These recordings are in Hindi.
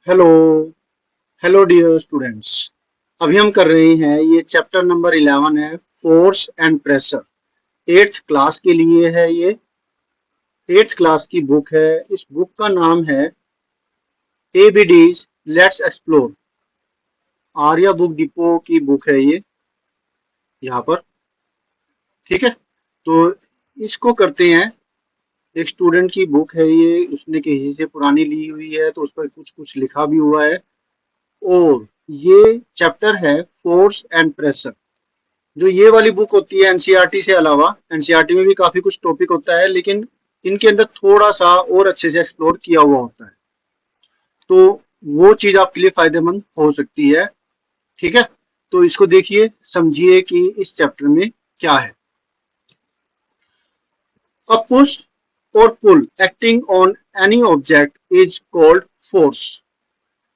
Hello hello dear students. अभी हम कर रहे हैं ये चैप्टर नंबर 11 है, force and pressure. Eighth class के लिए है ये। एट्थ क्लास की बुक है। इस बुक का नाम है ABDs let's explore. Arya book depot की बुक है ये, यहाँ पर। ठीक है, तो इसको करते हैं। एक स्टूडेंट की बुक है ये, उसने किसी से पुरानी ली हुई है, तो उस पर कुछ कुछ लिखा भी हुआ है। और ये चैप्टर है फोर्स एंड प्रेशर। जो ये वाली बुक होती है एनसीईआरटी से अलावा, एनसीईआरटी में भी काफी कुछ टॉपिक होता है, लेकिन इनके अंदर थोड़ा सा और अच्छे से एक्सप्लोर किया हुआ होता है, तो वो चीज आपके लिए फायदेमंद हो सकती है। ठीक है, तो इसको देखिए, समझिए कि इस चैप्टर में क्या है। अ पुश और pull acting on any object is called force.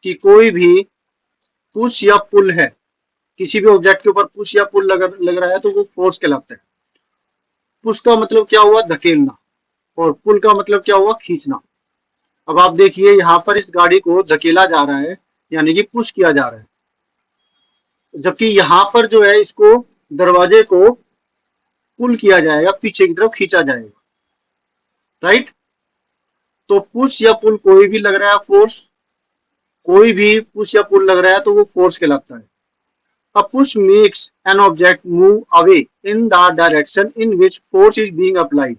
कि कोई भी पुश या पुल है, किसी भी ऑब्जेक्ट के ऊपर पुश या पुल लग रहा है, तो वो फोर्स कहलाता है। पुश का मतलब क्या हुआ, धकेलना, और पुल का मतलब क्या हुआ, खींचना। अब आप देखिए, यहाँ पर इस गाड़ी को धकेला जा रहा है, यानी कि पुश किया जा रहा है, जबकि यहाँ पर जो है इसको, दरवाजे को पुल किया जाएगा, पीछे की तरफ खींचा जाएगा। राइट, तो पुश या पुल कोई भी लग रहा है फोर्स, कोई भी पुश या पुल लग रहा है तो वो फोर्स कहलाता है। A push makes an object move away in the direction in which force is being applied,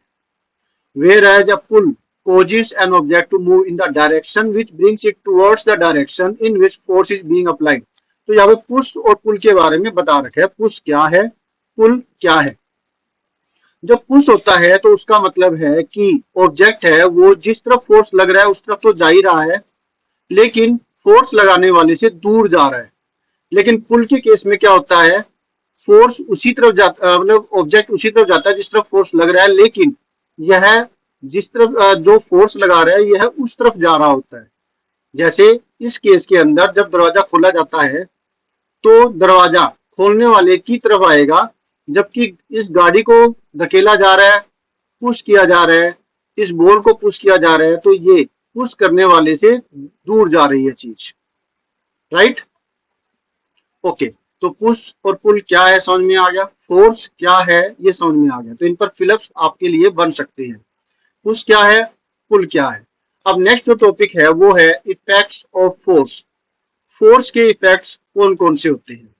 whereas a pull causes an object to move in the direction which brings it towards the direction in which force is being applied। तो यहाँ पे पुश और पुल के बारे में बता रखा है, पुश क्या है, पुल क्या है। जब पुश होता है तो उसका मतलब है कि ऑब्जेक्ट है वो जिस तरफ फोर्स लग रहा है उस तरफ तो जा ही रहा है, लेकिन फोर्स लगाने वाले से दूर जा रहा है। लेकिन पुल के केस में क्या होता है, फोर्स उसी तरफ जाता, मतलब ऑब्जेक्ट उसी तरफ जाता है जिस तरफ फोर्स लग रहा है, लेकिन यह जिस तरफ जो फोर्स लगा रहा है यह उस तरफ जा रहा होता है। जैसे इस केस के अंदर जब दरवाजा खोला जाता है तो दरवाजा खोलने वाले की तरफ आएगा, जबकि इस गाड़ी को धकेला जा रहा है, पुश किया जा रहा है, इस बॉल को पुश किया जा रहा है, तो ये पुश करने वाले से दूर जा रही है चीज। Right, okay. तो पुश और पुल क्या है समझ में आ गया, फोर्स क्या है ये समझ में आ गया, तो इन पर फिलअप्स आपके लिए बन सकते हैं। पुश क्या है, पुल क्या है। अब नेक्स्ट जो टॉपिक है वो है इफेक्ट्स ऑफ फोर्स। फोर्स के इफेक्ट्स कौन कौन से होते हैं,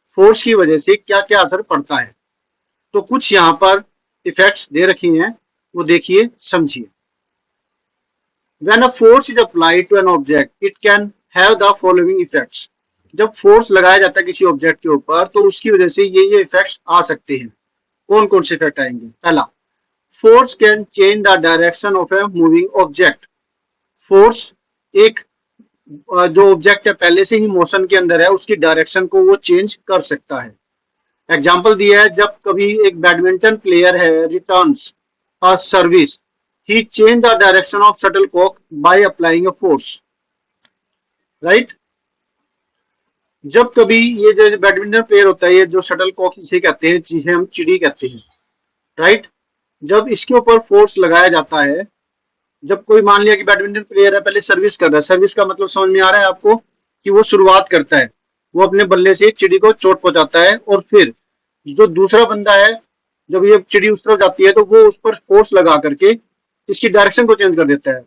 फोर्स की वजह से क्या क्या असर पड़ता है। तो कुछ यहाँ पर इफेक्ट्स दे रखे हैं, वो देखिए समझिए। When a force is applied to an object, it can have the following effects। जब फोर्स लगाया जाता है किसी ऑब्जेक्ट के ऊपर तो उसकी वजह से ये इफेक्ट्स आ सकते हैं। कौन कौन से इफेक्ट आएंगे। पहला, force can change the direction of a moving object. Force एक जो ऑब्जेक्ट है पहले से ही मोशन के अंदर है, उसकी डायरेक्शन को वो चेंज कर सकता है। एग्जाम्पल दिया है, जब कभी एक बैडमिंटन प्लेयर है returns a service, he change the direction of shuttlecock bye applying a force. Right, जब कभी ये जो बैडमिंटन प्लेयर होता है, ये जो शटलकॉक इसे कहते हैं, जिसे हम चिड़ी कहते हैं। राइट, जब इसके ऊपर फोर्स लगाया जाता है, जब कोई मान लिया कि बैडमिंटन प्लेयर है, पहले सर्विस कर रहा है, सर्विस का मतलब समझ में आ रहा है आपको, कि वो शुरुआत करता है, वो अपने बल्ले से चिड़ी को चोट पहुंचाता है, और फिर जो दूसरा बंदा है, जब ये चिड़ी उस तरफ जाती है तो वो उस पर फोर्स लगा करके इसकी डायरेक्शन को चेंज कर देता है।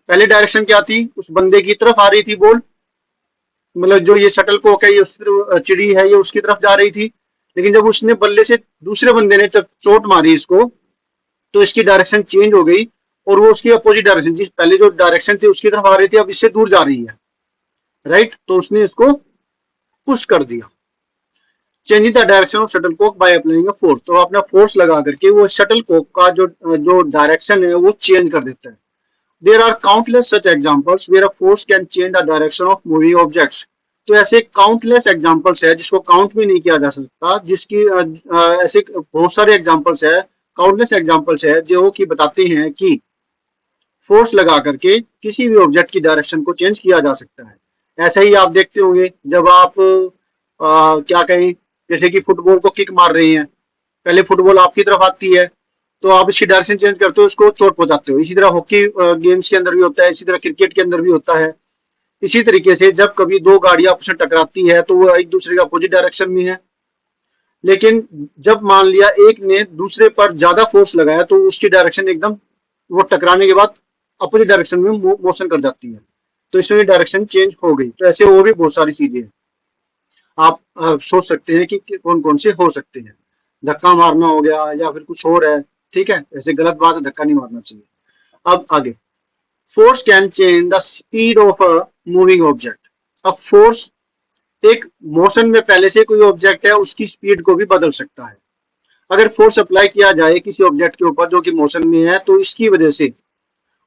पहले डायरेक्शन क्या थी, उस बंदे की तरफ आ रही थी बॉल, मतलब जो ये शटल कॉक है, ये उस तरफ चिड़ी है, ये उसकी तरफ जा रही थी। लेकिन जब उसने बल्ले से दूसरे बंदे ने जब चोट मारी इसको, तो इसकी डायरेक्शन चेंज हो गई, और वो उसकी अपोजिट डायरेक्शन, जिस पहले जो डायरेक्शन थी उसकी तरफ आ रही थी, अब इससे दूर जा रही है। राइट, तो उसने इसको पुश कर दिया। Changing the direction of shuttlecock by applying a force, तो अपना फोर्स लगा करके वो शटल कॉक का जो जो डायरेक्शन है वो चेंज कर देता है। There are countless such examples where a force can change the direction of moving objects. तो ऐसे काउंटलेस एग्जांपल्स है जिसको काउंट भी नहीं किया जा सकता, जिसकी ऐसे बहुत सारे एग्जांपल्स है, काउंटलेस एग्जांपल्स है जो कि बताते हैं कि फोर्स लगा करके किसी भी ऑब्जेक्ट की डायरेक्शन को चेंज किया जा सकता है। ऐसा ही आप देखते होंगे जब आप क्या कहें, जैसे कि फुटबॉल को किक मार रहे हैं, पहले फुटबॉल आपकी तरफ आती है, तो आप इसकी डायरेक्शन चेंज करते हो, इसको चोट पहुंचाते हो। इसी तरह हॉकी गेम्स के अंदर भी होता है, इसी तरह क्रिकेट के अंदर भी होता है। इसी तरीके से जब कभी दो गाड़ियां आपस में टकराती है तो वो एक दूसरे के अपोजिट डायरेक्शन में है, लेकिन जब मान लिया एक ने दूसरे पर ज्यादा फोर्स लगाया तो उसकी डायरेक्शन एकदम वो टकराने के बाद अपोजिट डायरेक्शन में मोशन कर जाती है, तो इसमें डायरेक्शन चेंज हो गई। तो ऐसे और भी बहुत सारी चीजें हैं, आप सोच सकते हैं कि कौन कौन से हो सकते हैं। धक्का मारना हो गया या फिर कुछ और है, ठीक है, ऐसे गलत बात है, धक्का नहीं मारना चाहिए। अब आगे, force can change the speed of a moving object. अब फोर्स एक मोशन में पहले से कोई ऑब्जेक्ट है उसकी स्पीड को भी बदल सकता है। अगर फोर्स अप्लाई किया जाए किसी ऑब्जेक्ट के ऊपर जो कि मोशन में है तो इसकी वजह से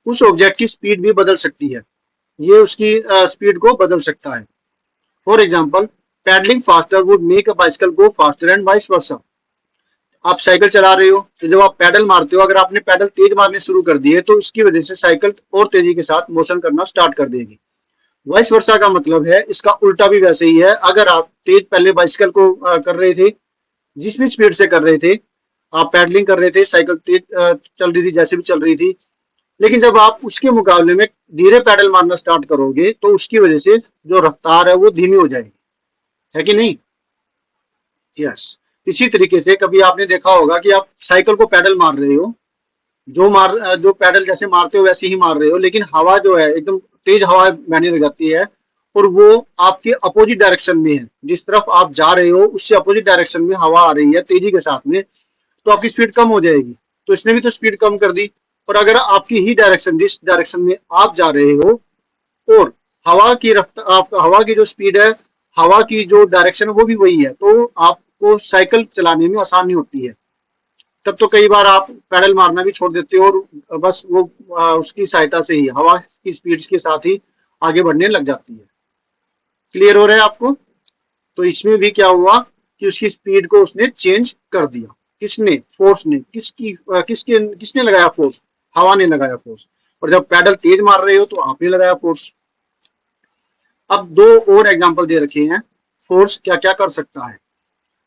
उस ऑब्जेक्ट की स्पीड भी बदल सकती है, ये उसकी स्पीड को बदल सकता है। For example, pedalling faster would make a bicycle go faster and vice versa. आप साइकिल चला रहे हो तो जब आप पैडल मारते हो, अगर आपने पैडल तेज मारने शुरू कर दिए तो उसकी वजह से साइकिल और तेजी के साथ मोशन करना स्टार्ट कर देगी। वाइस वर्सा का मतलब है इसका उल्टा भी वैसे ही है। अगर आप तेज पहले बाइसिकल को कर रहे थे, जिस भी स्पीड से कर रहे थे, आप पैडलिंग कर रहे थे, साइकिल तेज चल रही थी, जैसे भी चल रही थी, लेकिन जब आप उसके मुकाबले में धीरे पैडल मारना स्टार्ट करोगे तो उसकी वजह से जो रफ्तार है वो धीमी हो जाएगी, है कि नहीं? यस। इसी तरीके से कभी आपने देखा होगा कि आप साइकिल को पैडल मार रहे हो, जो पैडल जैसे मारते हो वैसे ही मार रहे हो, लेकिन हवा जो है एकदम तेज हवा बहने लग जाती है और वो आपके अपोजिट डायरेक्शन में है, जिस तरफ आप जा रहे हो उससे अपोजिट डायरेक्शन में हवा आ रही है तेजी के साथ में, तो आपकी स्पीड कम हो जाएगी। तो इसने भी तो स्पीड कम कर दी। और अगर आपकी ही डायरेक्शन, जिस डायरेक्शन में आप जा रहे हो, और हवा की रफ्तार, आपका हवा की जो स्पीड है, हवा की जो डायरेक्शन है वो भी वही है, तो आपको साइकिल चलाने में आसानी होती है। तब तो कई बार आप पैडल मारना भी छोड़ देते हो और बस वो उसकी सहायता से ही हवा की स्पीड के साथ ही आगे बढ़ने लग जाती है। क्लियर हो रहा है आपको? तो इसमें भी क्या हुआ कि उसकी स्पीड को उसने चेंज कर दिया। किसने? फोर्स ने। किसने लगाया फोर्स? हवा ने लगाया फोर्स। और जब पैडल तेज मार रहे हो तो आपने लगाया फोर्स। अब दो और एग्जांपल दे रखे हैं, फोर्स क्या क्या कर सकता है।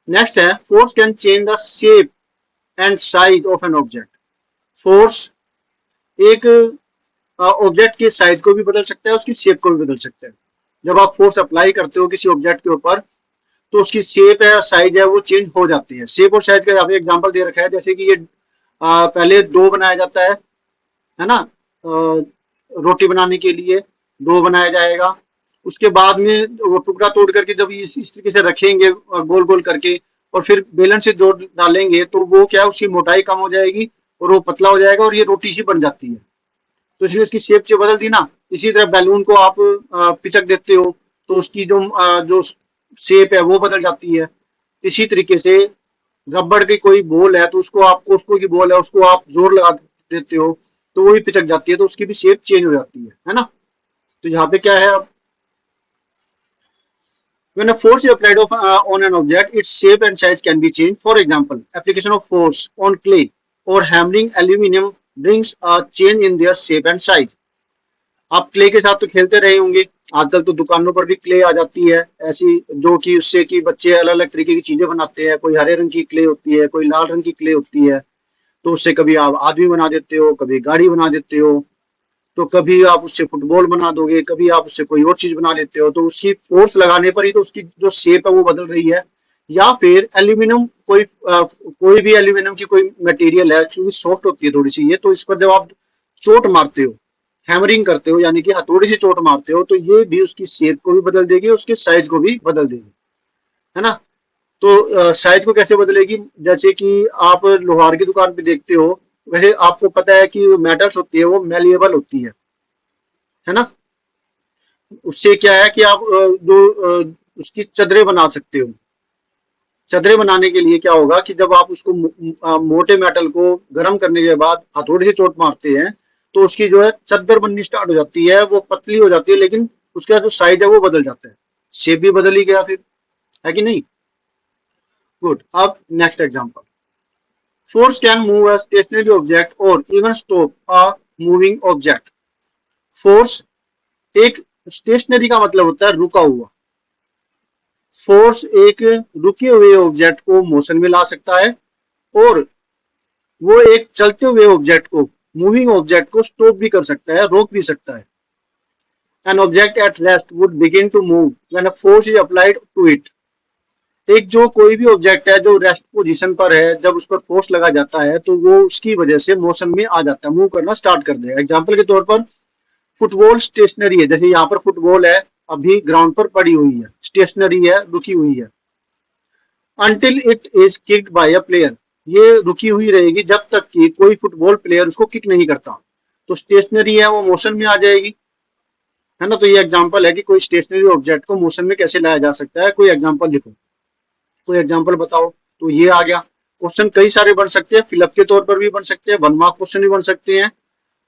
नेक्स्ट है, force can change the shape and size of an object. Force एक ऑब्जेक्ट के साइज को भी बदल सकता है, उसकी शेप को भी बदल सकता है। जब आप फोर्स अप्लाई करते हो किसी ऑब्जेक्ट के ऊपर तो उसकी शेप है, साइज है, वो चेंज हो जाती है। शेप और साइज का यहाँ पे एग्जांपल दे रखा है, जैसे कि ये पहले डो बनाया जाता है ना, रोटी बनाने के लिए डो बनाया जाएगा। उसके बाद में वो टुकड़ा तोड़ करके जब इस तरीके से रखेंगे गोल गोल करके, और फिर बेलन से जोड़ डालेंगे तो वो क्या है, उसकी मोटाई कम हो जाएगी और वो पतला हो जाएगा और ये रोटी सी बन जाती है। तो इसलिए उसकी शेप से बदल दी ना। इसी तरह बैलून को आप पिचक देते हो तो उसकी जो शेप है वो बदल जाती है। इसी तरीके से रबड़ की कोई बॉल है तो उसको आप, कोस्को की बॉल है, उसको आप जोर लगा देते हो तो वो भी पिचक जाती है, तो उसकी भी शेप चेंज हो जाती है ना। तो यहाँ पे क्या है अब, when a force is applied on an object, its shape and size can be changed. For example, application of force on clay or hammering aluminium brings a change in their shape and size. आप क्ले के साथ तो खेलते रहे होंगे, आजकल तो दुकानों पर भी क्ले आ जाती है ऐसी, जो कि उससे कि बच्चे अलग अलग तरीके की चीजें बनाते हैं। कोई हरे रंग की क्ले होती है, कोई लाल रंग की क्ले होती है, तो उससे कभी आप आदमी बना देते हो, कभी गाड़ी बना देते हो, तो कभी आप उससे फुटबॉल बना दोगे, कभी आप उससे कोई और चीज बना लेते हो। तो उसकी फोर्स लगाने पर ही तो उसकी जो शेप है वो बदल रही है। या फिर एल्यूमिनियम, कोई भी एल्यूमिनियम की कोई मटेरियल है, क्योंकि सॉफ्ट होती है थोड़ी सी ये, तो इस पर जब आप चोट मारते हो, हैमरिंग करते हो, यानी कि हथौड़ी से चोट मारते हो, तो ये भी उसकी शेप को भी बदल देगी, उसके साइज को भी बदल देगी, है ना। तो साइज को कैसे बदलेगी? जैसे कि आप लोहार की दुकान पे देखते हो, वैसे आपको पता है कि मेटल्स होती है वो मेलिएबल होती है ना। उससे क्या है कि आप उसकी चदरें बना सकते हो। चदरें बनाने के लिए क्या होगा कि जब आप उसको मोटे मेटल को गर्म करने के बाद हथौड़े से चोट मारते हैं तो उसकी जो है चद्दर बननी स्टार्ट हो जाती है, वो पतली हो जाती है, लेकिन उसका जो साइज है वो बदल जाता है, शेप भी बदल ही गया फिर, है कि नहीं? गुड। अब next example, force can move a stationary object और even stop a moving object. Force एक, स्टेशनरी का मतलब होता है रुका हुआ। फोर्स एक रुके हुए ऑब्जेक्ट को मोशन में ला सकता है और वो एक चलते हुए ऑब्जेक्ट को, मूविंग ऑब्जेक्ट को स्टॉप भी कर सकता है, रोक भी सकता है। An object at rest would begin to move when a force is applied to it. एक जो कोई भी ऑब्जेक्ट है जो रेस्ट पोजीशन पर है, जब उस पर फोर्स लगा जाता है तो वो उसकी वजह से मोशन में आ जाता है, मूव करना स्टार्ट कर देगा। एग्जांपल के तौर पर फुटबॉल स्टेशनरी है, जैसे यहाँ पर फुटबॉल है, अभी ग्राउंड पर पड़ी हुई है, स्टेशनरी है, रुकी हुई है। Until it is kicked bye a player, ये रुकी हुई रहेगी जब तक कि कोई फुटबॉल प्लेयर उसको किक नहीं करता। तो स्टेशनरी है वो मोशन में आ जाएगी, है ना। तो ये एग्जांपल है कि कोई स्टेशनरी ऑब्जेक्ट को मोशन में कैसे लाया जा सकता है। कोई एग्जांपल लिखो, कोई एग्जांपल बताओ। तो ये आ गया। क्वेश्चन कई सारे बन सकते हैं, फिलअप के तौर पर भी बन सकते हैं, 1 मार्क क्वेश्चन भी बन सकते हैं।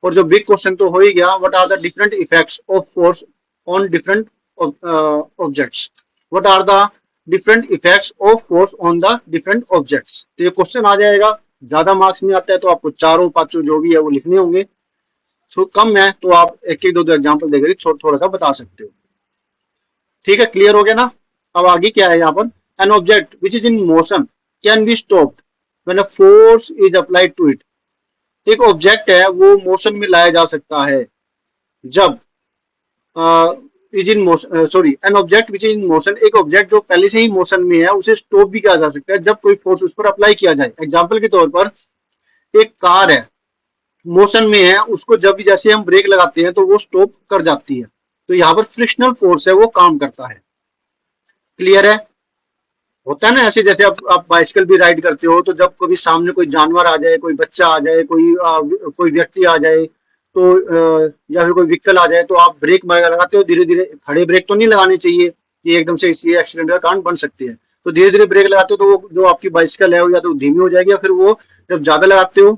और जो बिग क्वेश्चन तो हो ही गया, what are the different effects of force on different objects, what are the different effects of force on the different objects. तो ये क्वेश्चन आ जाएगा। ज्यादा मार्क्स में आता है तो आपको चारों पांचों जो भी है वो लिखने होंगे। तो कम है तो आप एक एक दो दो एग्जाम्पल देकर थोड़ा सा बता सकते हो। ठीक है, क्लियर हो गया ना। अब आगे क्या है यहाँ पर, an object which is in motion can be stopped when a force is applied to it. एक ऑब्जेक्ट है वो मोशन में लाया जा सकता है जब is in motion, sorry, an object which is in motion, एक ऑब्जेक्ट जो पहले से ही मोशन में है उसे स्टॉप भी किया जा सकता है जब कोई फोर्स उस पर अप्लाई किया जाए। एग्जाम्पल के तौर पर एक कार है, मोशन में है, उसको जब भी जैसे हम ब्रेक लगाते हैं तो वो स्टॉप कर जाती है। तो यहाँ पर फ्रिक्शनल फोर्स है वो काम करता है। क्लियर है। होता है ना ऐसे, जैसे आप बाइसिकल भी राइड करते हो तो जब कभी सामने कोई जानवर आ जाए, कोई बच्चा आ जाए, कोई व्यक्ति आ जाए, तो या फिर कोई व्हीकल आ जाए तो आप ब्रेक लगाते हो धीरे धीरे। खड़े ब्रेक तो नहीं लगाने चाहिए कि एकदम से, इसलिए एक्सीडेंट का कारण बन सकते हैं। तो धीरे धीरे ब्रेक लगाते हो तो वो जो आपकी बाइसिकल है वो या तो धीमी हो जाएगी, या फिर वो जब ज्यादा लगाते हो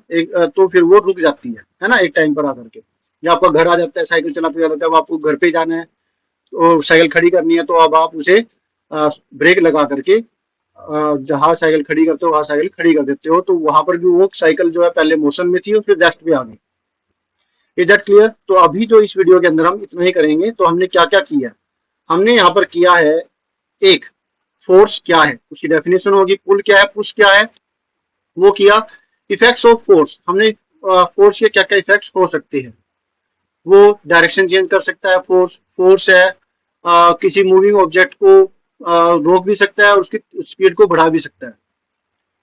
तो फिर वो रुक जाती है ना, एक टाइम पर आकर के। या आपका घर आ जाता है, साइकिल चलाते चलाते, अब आपको घर पे जाना है और साइकिल खड़ी करनी है, तो अब आप उसे ब्रेक लगा करके जहाँ साइकिल खड़ी करते हो वहां साइकिल खड़ी कर देते हो। तो वहां पर भी वो साइकिल जो है पहले मोशन में थी और फिर रेस्ट पे आ गई। Is that clear. तो अभी जो इस वीडियो के अंदर हम इतना ही करेंगे। तो हमने क्या क्या किया, हमने यहाँ पर किया है, एक, फोर्स क्या है उसकी डेफिनेशन होगी, पुल क्या है, पुश क्या है, वो किया। इफेक्ट्स ऑफ फोर्स, हमने फोर्स के क्या क्या इफेक्ट्स हो सकते हैं। वो डायरेक्शन चेंज कर सकता है, फोर्स फोर्स है किसी मूविंग ऑब्जेक्ट को रोक भी सकता है और उसकी स्पीड को बढ़ा भी सकता है,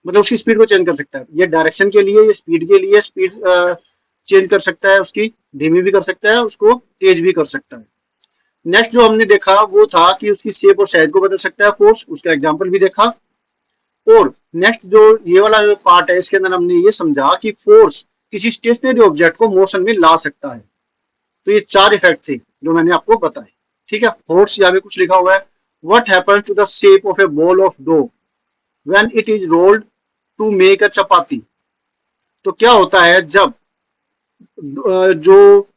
मतलब उसकी स्पीड को चेंज कर सकता है। ये डायरेक्शन के लिए, ये स्पीड के लिए, स्पीड चेंज कर सकता है, उसकी धीमी भी कर सकता है, उसको तेज भी कर सकता है। नेक्स्ट जो हमने देखा वो था कि उसकी शेप और साइज को बदल सकता है फोर्स, उसका एग्जांपल भी देखा। और नेक्स्ट जो ये वाला जो पार्ट है इसके अंदर हमने ये समझा कि फोर्स किसी स्टेशनरी ऑब्जेक्ट को मोशन में ला सकता है। तो ये चार इफेक्ट थे जो मैंने आपको बताए। ठीक है, फोर्स यहाँ पे कुछ लिखा हुआ है, what happens to the shape of a ball of dough when it is rolled to make a chapati. तो क्या होता है जब जो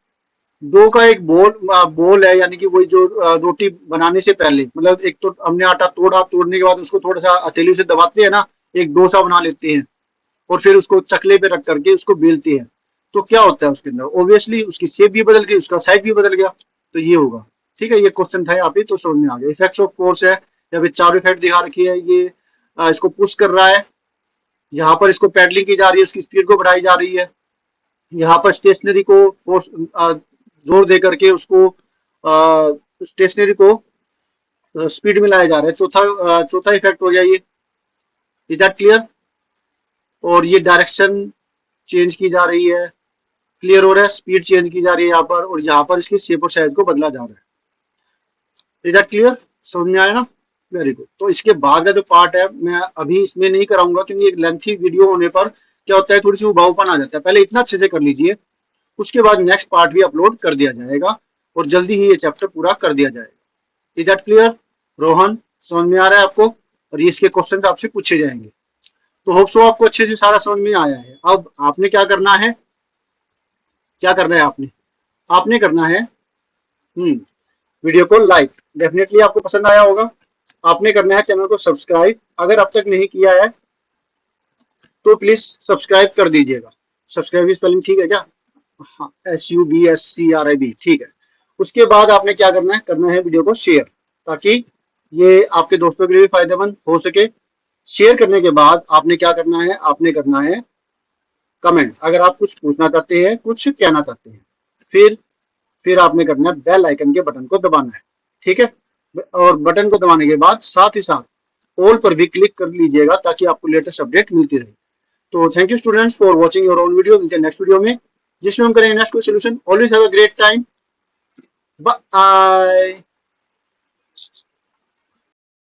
डो का एक बोल है, यानी कि वही जो रोटी बनाने से पहले, मतलब एक तो हमने आटा तोड़ा, तोड़ने के बाद उसको थोड़ा सा हथेली से दबाते हैं ना, एक डोसा बना लेते हैं, और फिर उसको चकले पे रख करके उसको बेलते हैं। तो क्या होता है उसके अंदर, ऑब्वियसली उसकी शेप भी बदल गई, उसका साइज भी बदल गया। तो ये होगा। ठीक है, ये क्वेश्चन था यहाँ पे, तो समझ में आ गया। इफेक्ट्स ऑफ फोर्स है, या फिर चार इफेक्ट दिखा रखी है। ये इसको पुश कर रहा है, यहाँ पर इसको पैडलिंग की जा रही है, इसकी स्पीड को बढ़ाई जा रही है। यहाँ पर स्टेशनरी को फोर्स जोर दे करके उसको स्टेशनरी को स्पीड में लाया जा रहा है। चौथा इफेक्ट हो गया ये। Is that clear. और ये डायरेक्शन चेंज की जा रही है, क्लियर हो रहा है, स्पीड चेंज की जा रही है यहाँ पर, और यहाँ पर इसकी शेप और साइज को बदला जा रहा है। इज दैट क्लियर, समझ में आया ना। Very good. तो इसके बाद का जो पार्ट है मैं अभी इसमें नहीं कराऊंगा, क्योंकि एक लेंथी वीडियो होने पर क्या होता है, थोड़ी सी उबाऊपन आ जाता है। पहले इतना अच्छे से कर लीजिए, उसके बाद नेक्स्ट पार्ट भी अपलोड कर दिया जाएगा और जल्दी ही ये चैप्टर पूरा कर दिया जाएगा। इज दैट क्लियर रोहन, समझ में आ रहा है आपको। और इसके क्वेश्चन आपसे पूछे जाएंगे। तो होप सो आपको अच्छे से सारा समझ में आया है। अब आपने क्या करना है, क्या करना है आपने, आपने करना है वीडियो को लाइक, डेफिनेटली आपको पसंद आया होगा। आपने करना है चैनल को सब्सक्राइब, अगर अब तक नहीं किया है तो प्लीज सब्सक्राइब कर दीजिएगा। सब्सक्राइब की स्पेलिंग ठीक है क्या, हाँ, SUBSCRIB, ठीक है। उसके बाद आपने क्या करना है वीडियो को शेयर, ताकि ये आपके दोस्तों के लिए भी फायदेमंद हो सके। शेयर करने के बाद आपने क्या करना है, आपने करना है कमेंट, अगर आप कुछ पूछना चाहते हैं, कुछ कहना चाहते हैं। फिर फिर आपने करना है बेल आइकन के बटन को दबाना है, ठीक है। और बटन को दबाने के बाद साथ ही साथ ऑल पर भी क्लिक कर लीजिएगा ताकि आपको लेटेस्ट अपडेट मिलती रहे। तो thank you students for watching your own video. मिलते हैं नेक्स्ट वीडियो में जिसमें हम करेंगे next solution. Always have a great time. Bye.